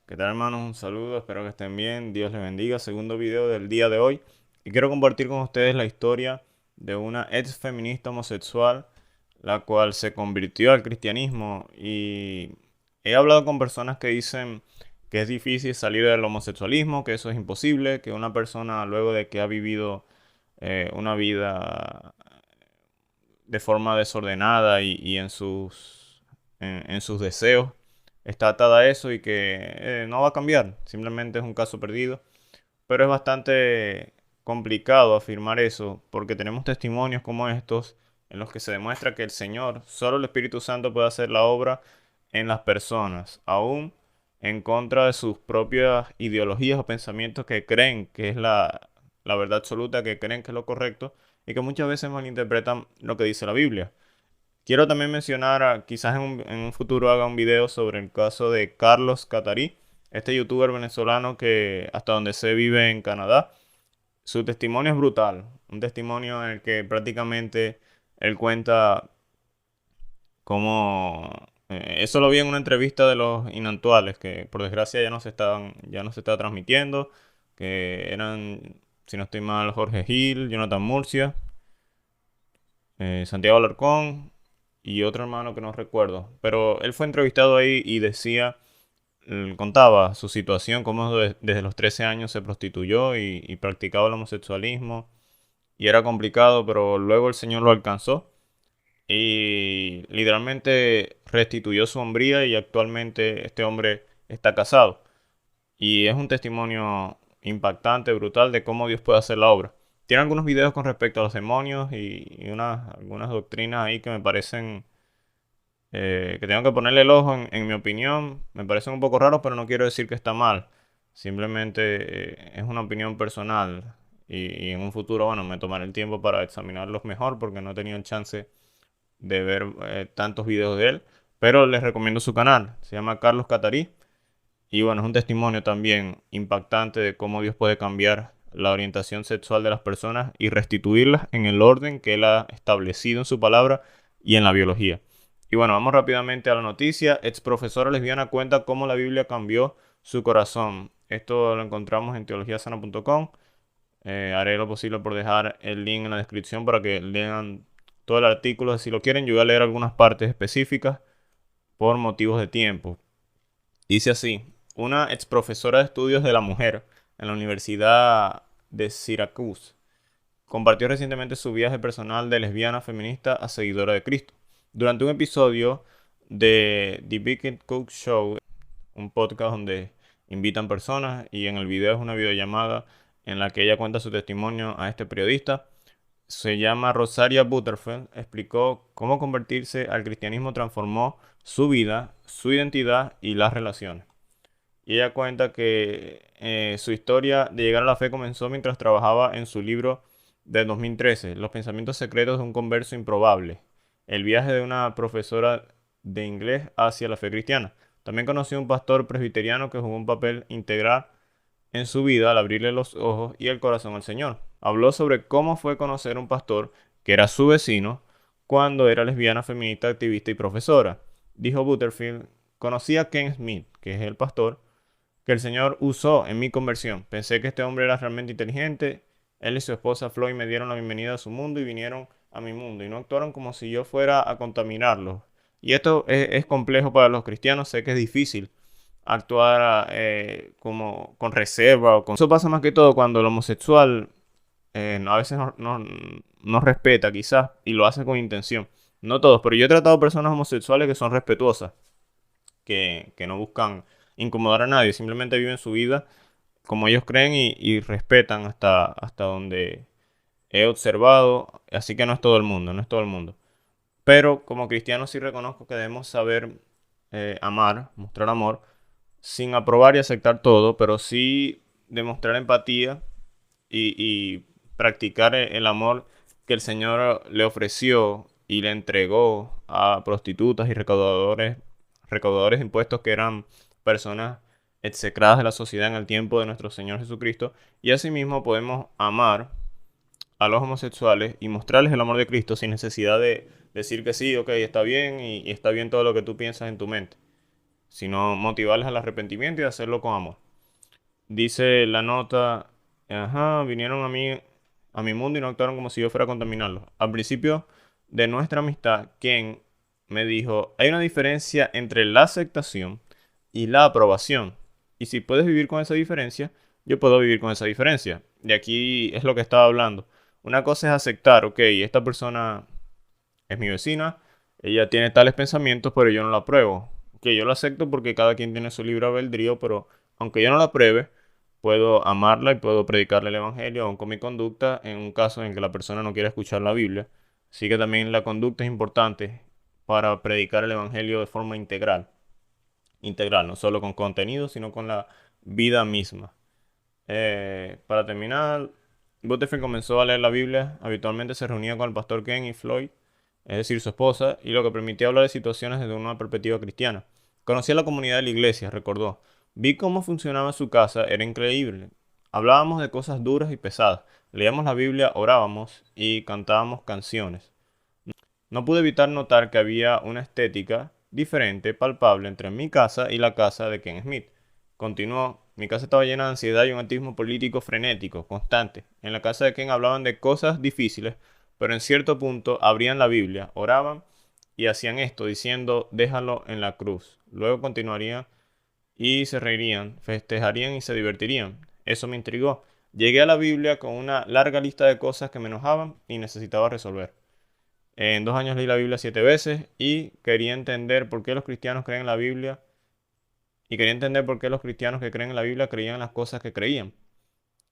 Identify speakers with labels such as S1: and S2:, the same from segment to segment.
S1: ¿Qué tal, hermanos? Un saludo, espero que estén bien. Dios les bendiga. Segundo video del día de hoy. Y quiero compartir con ustedes la historia de una ex feminista homosexual, la cual se convirtió al cristianismo. Y he hablado con personas que dicen que es difícil salir del homosexualismo, que eso es imposible, que una persona luego de que ha vivido una vida de forma desordenada y en sus deseos, está atada a eso y que no va a cambiar, simplemente es un caso perdido. Pero es bastante complicado afirmar eso porque tenemos testimonios como estos en los que se demuestra que el Señor, solo el Espíritu Santo puede hacer la obra en las personas, aún en contra de sus propias ideologías o pensamientos que creen que es la verdad absoluta, que creen que es lo correcto y que muchas veces malinterpretan lo que dice la Biblia. Quiero también mencionar, quizás en un futuro haga un video sobre el caso de Carlos Catarí, este youtuber venezolano que hasta donde se vive en Canadá. Su testimonio es brutal, un testimonio en el que prácticamente él cuenta cómo... eso lo vi en una entrevista de los Inactuales, que por desgracia ya no se está transmitiendo, que eran, si no estoy mal, Jorge Gil, Jonathan Murcia, Santiago Alarcón y otro hermano que no recuerdo. Pero él fue entrevistado ahí y decía, contaba su situación, cómo desde los 13 años se prostituyó y practicaba el homosexualismo. Y era complicado, pero luego el Señor lo alcanzó y literalmente restituyó su hombría y actualmente este hombre está casado. Y es un testimonio impactante, brutal de cómo Dios puede hacer la obra. Tiene algunos videos con respecto a los demonios y algunas doctrinas ahí que me parecen que tengo que ponerle el ojo en mi opinión. Me parecen un poco raros, pero no quiero decir que está mal. Simplemente es una opinión personal. Y en un futuro, bueno, me tomaré el tiempo para examinarlos mejor porque no he tenido el chance de ver tantos videos de él. Pero les recomiendo su canal. Se llama Carlos Catarí. Y bueno, es un testimonio también impactante de cómo Dios puede cambiar la orientación sexual de las personas y restituirlas en el orden que Él ha establecido en su palabra y en la biología. Y bueno, vamos rápidamente a la noticia. Ex profesora lesbiana cuenta cómo la Biblia cambió su corazón. Esto lo encontramos en teologiasana.com. Haré lo posible por dejar el link en la descripción para que lean todo el artículo. Si lo quieren, yo voy a leer algunas partes específicas por motivos de tiempo. Dice así, una ex profesora de estudios de la mujer en la Universidad de Syracuse compartió recientemente su viaje personal de lesbiana feminista a seguidora de Cristo. Durante un episodio de The Beacon Cook Show, un podcast donde invitan personas y en el video es una videollamada en la que ella cuenta su testimonio a este periodista. Se llama Rosaria Butterfield, explicó cómo convertirse al cristianismo transformó su vida, su identidad y las relaciones. Y ella cuenta que su historia de llegar a la fe comenzó mientras trabajaba en su libro de 2013, Los pensamientos secretos de un converso improbable, el viaje de una profesora de inglés hacia la fe cristiana. También conoció a un pastor presbiteriano que jugó un papel integral en su vida al abrirle los ojos y el corazón al Señor. Habló sobre cómo fue conocer a un pastor que era su vecino cuando era lesbiana, feminista, activista y profesora. Dijo Butterfield, conocí a Ken Smith, que es el pastor, que el Señor usó en mi conversión. Pensé que este hombre era realmente inteligente. Él y su esposa Floyd me dieron la bienvenida a su mundo y vinieron a mi mundo y no actuaron como si yo fuera a contaminarlos. Y esto es complejo para los cristianos, sé que es difícil actuar como con reserva o con... Eso pasa más que todo cuando el homosexual a veces no respeta quizás y lo hace con intención. No todos, pero yo he tratado personas homosexuales que son respetuosas, que no buscan incomodar a nadie, simplemente viven su vida como ellos creen y respetan hasta donde he observado, así que no es todo el mundo, no es todo el mundo. Pero como cristiano sí reconozco que debemos saber amar, mostrar amor, sin aprobar y aceptar todo, pero sí demostrar empatía y practicar el amor que el Señor le ofreció y le entregó a prostitutas y recaudadores de impuestos que eran personas execradas de la sociedad en el tiempo de nuestro Señor Jesucristo. Y asimismo podemos amar a los homosexuales y mostrarles el amor de Cristo sin necesidad de decir que sí, ok, está bien y está bien todo lo que tú piensas en tu mente. sino motivarles al arrepentimiento y hacerlo con amor. Dice la nota, ajá, vinieron a mi mundo y no actuaron como si yo fuera a contaminarlos. Al principio de nuestra amistad, Ken me dijo, hay una diferencia entre la aceptación y la aprobación. Y si puedes vivir con esa diferencia, yo puedo vivir con esa diferencia. Y aquí es lo que estaba hablando. Una cosa es aceptar, ok, esta persona es mi vecina, ella tiene tales pensamientos, pero yo no la apruebo. Que yo la acepto porque cada quien tiene su libre albedrío, pero aunque yo no la apruebe, puedo amarla y puedo predicarle el evangelio, aun con mi conducta, en un caso en que la persona no quiera escuchar la Biblia. Así que también la conducta es importante para predicar el evangelio de forma integral. Integral, no solo con contenido, sino con la vida misma. Para terminar, Butterfield comenzó a leer la Biblia. Habitualmente se reunía con el pastor Ken y Floyd, es decir, su esposa, y lo que permitía hablar de situaciones desde una perspectiva cristiana. Conocí a la comunidad de la iglesia, recordó. Vi cómo funcionaba su casa, era increíble. Hablábamos de cosas duras y pesadas. Leíamos la Biblia, orábamos y cantábamos canciones. No pude evitar notar que había una estética diferente, palpable, entre mi casa y la casa de Ken Smith. Continuó, mi casa estaba llena de ansiedad y un activismo político frenético, constante. En la casa de Ken hablaban de cosas difíciles, pero en cierto punto abrían la Biblia, oraban y hacían esto, diciendo, déjalo en la cruz. Luego continuarían y se reirían, festejarían y se divertirían. Eso me intrigó. Llegué a la Biblia con una larga lista de cosas que me enojaban y necesitaba resolver. En 2 años leí la Biblia 7 veces y quería entender por qué los cristianos creen en la Biblia y quería entender por qué los cristianos que creen en la Biblia creían en las cosas que creían.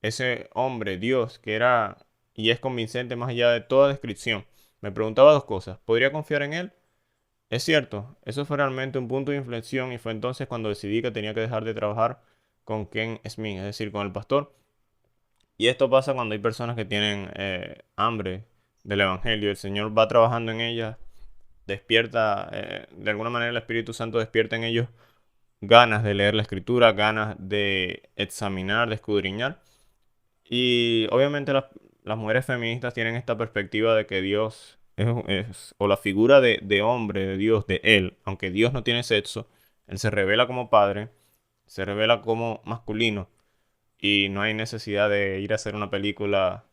S1: Ese hombre, Dios, que era y es convincente más allá de toda descripción. Me preguntaba dos cosas. ¿Podría confiar en él? Es cierto, eso fue realmente un punto de inflexión y fue entonces cuando decidí que tenía que dejar de trabajar con Ken Smith, es decir, con el pastor. Y esto pasa cuando hay personas que tienen hambre del Evangelio. El Señor va trabajando en ellas, despierta, de alguna manera el Espíritu Santo despierta en ellos ganas de leer la Escritura, ganas de examinar, de escudriñar. Y obviamente las mujeres feministas tienen esta perspectiva de que Dios o la figura de hombre, de Dios, de Él, aunque Dios no tiene sexo, Él se revela como padre, se revela como masculino y no hay necesidad de ir a hacer una película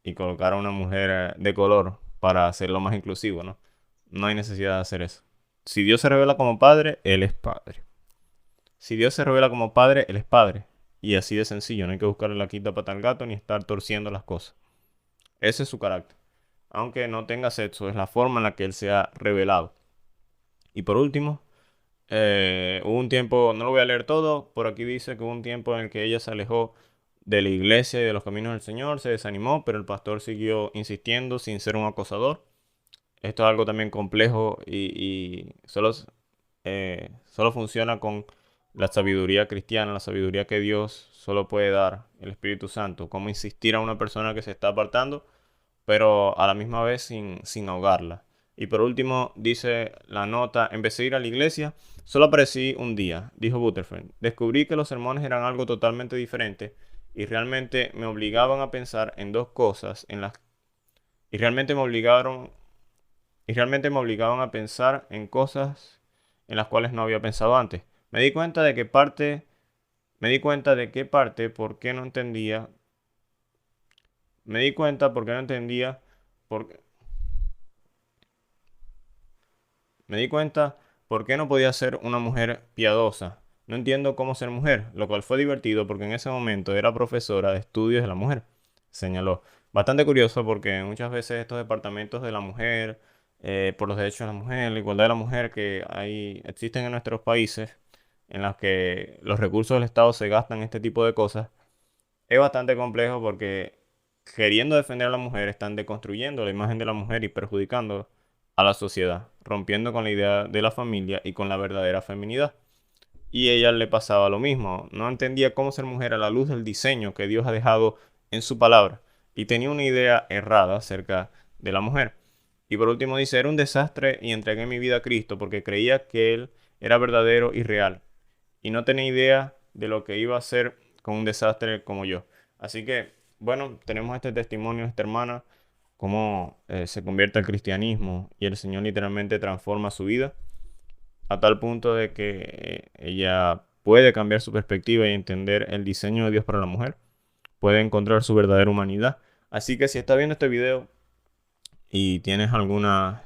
S1: y colocar a una mujer de color para hacerlo más inclusivo, ¿no? No hay necesidad de hacer eso. Si Dios se revela como padre, Él es padre. Si Dios se revela como padre, Él es padre. Y así de sencillo, no hay que buscarle la quinta pata al gato ni estar torciendo las cosas. Ese es su carácter. Aunque no tenga sexo, es la forma en la que Él se ha revelado. Y por último, hubo un tiempo, no lo voy a leer todo, por aquí dice que hubo un tiempo en el que ella se alejó de la iglesia y de los caminos del Señor, se desanimó, pero el pastor siguió insistiendo sin ser un acosador. Esto es algo también complejo y solo funciona con la sabiduría cristiana, la sabiduría que Dios solo puede dar, el Espíritu Santo. Cómo insistir a una persona que se está apartando, pero a la misma vez sin ahogarla. Y por último, dice la nota, empecé a ir a la iglesia, solo aparecí un día, dijo Butterfield. Descubrí que los sermones eran algo totalmente diferente y realmente me obligaban a pensar en dos cosas en las y realmente me obligaron y realmente me obligaban a pensar en cosas en las cuales no había pensado antes. Me di cuenta de qué parte, por qué no entendía, me di cuenta por qué no entendía, por, me di cuenta por qué no podía ser una mujer piadosa. No entiendo cómo ser mujer, lo cual fue divertido porque en ese momento era profesora de estudios de la mujer, señaló. Bastante curioso porque muchas veces estos departamentos de la mujer, por los derechos de la mujer, la igualdad de la mujer existen en nuestros países, en los que los recursos del Estado se gastan en este tipo de cosas, es bastante complejo porque queriendo defender a la mujer están deconstruyendo la imagen de la mujer y perjudicando a la sociedad, rompiendo con la idea de la familia y con la verdadera feminidad. Y a ella le pasaba lo mismo, no entendía cómo ser mujer a la luz del diseño que Dios ha dejado en su palabra y tenía una idea errada acerca de la mujer. Y por último dice, era un desastre y entregué mi vida a Cristo porque creía que Él era verdadero y real y no tenía idea de lo que iba a hacer con un desastre como yo. Así que, bueno, tenemos este testimonio de esta hermana, cómo se convierte al cristianismo y el Señor literalmente transforma su vida. a tal punto de que ella puede cambiar su perspectiva y entender el diseño de Dios para la mujer, puede encontrar su verdadera humanidad. Así que si estás viendo este video y tienes alguna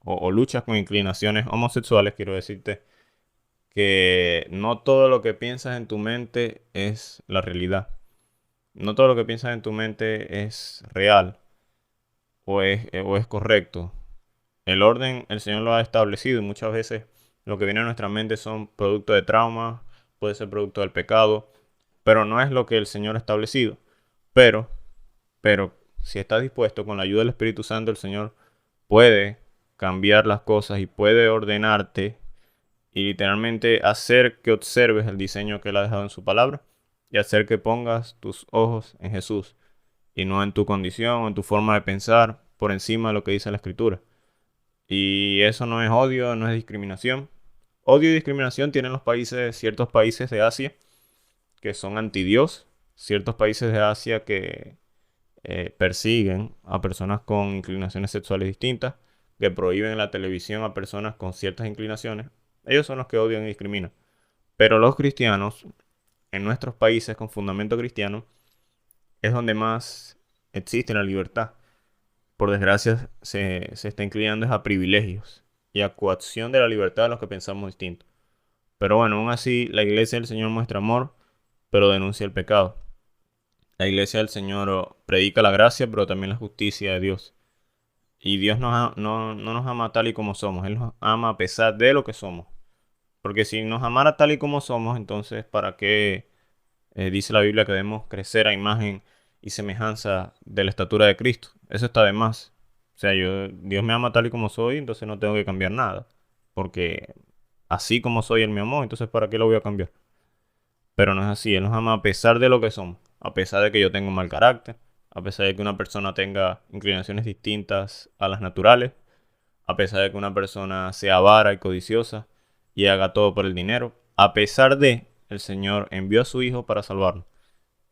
S1: o luchas con inclinaciones homosexuales, quiero decirte que no todo lo que piensas en tu mente es la realidad. No todo lo que piensas en tu mente es real o es correcto. El orden el Señor lo ha establecido y muchas veces lo que viene a nuestra mente son producto de trauma, puede ser producto del pecado, pero no es lo que el Señor ha establecido. Pero, pero si estás dispuesto con la ayuda del Espíritu Santo, el Señor puede cambiar las cosas y puede ordenarte y literalmente hacer que observes el diseño que Él ha dejado en su palabra y hacer que pongas tus ojos en Jesús y no en tu condición o en tu forma de pensar por encima de lo que dice la Escritura. Y eso no es odio, no es discriminación. Odio y discriminación tienen los países, ciertos países de Asia que son anti-Dios, ciertos países de Asia que persiguen a personas con inclinaciones sexuales distintas, que prohíben la televisión a personas con ciertas inclinaciones. Ellos son los que odian y discriminan. Pero los cristianos, en nuestros países con fundamento cristiano, es donde más existe la libertad. Por desgracia, se está inclinando es a privilegios y a coacción de la libertad de los que pensamos distinto. Pero bueno, aún así, la iglesia del Señor muestra amor, pero denuncia el pecado. La iglesia del Señor predica la gracia, pero también la justicia de Dios. Y Dios no nos ama tal y como somos. Él nos ama a pesar de lo que somos. Porque si nos amara tal y como somos, entonces ¿para qué dice la Biblia que debemos crecer a imagen y semejanza de la estatura de Cristo? Eso está de más. O sea, Dios me ama tal y como soy, entonces no tengo que cambiar nada. Porque así como soy, Él me amó, entonces ¿para qué lo voy a cambiar? Pero no es así, Él nos ama a pesar de lo que somos, a pesar de que yo tenga un mal carácter, a pesar de que una persona tenga inclinaciones distintas a las naturales, a pesar de que una persona sea avara y codiciosa y haga todo por el dinero, a pesar de, el Señor envió a su Hijo para salvarnos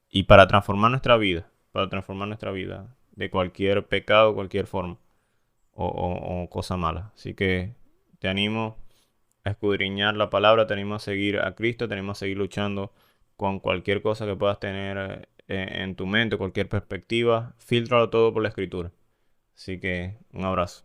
S1: y para transformar nuestra vida de cualquier pecado, cualquier forma o cosa mala. Así que te animo a escudriñar la palabra, te animo a seguir a Cristo, te animo a seguir luchando con cualquier cosa que puedas tener en tu mente, cualquier perspectiva, filtralo todo por la Escritura. Así que un abrazo.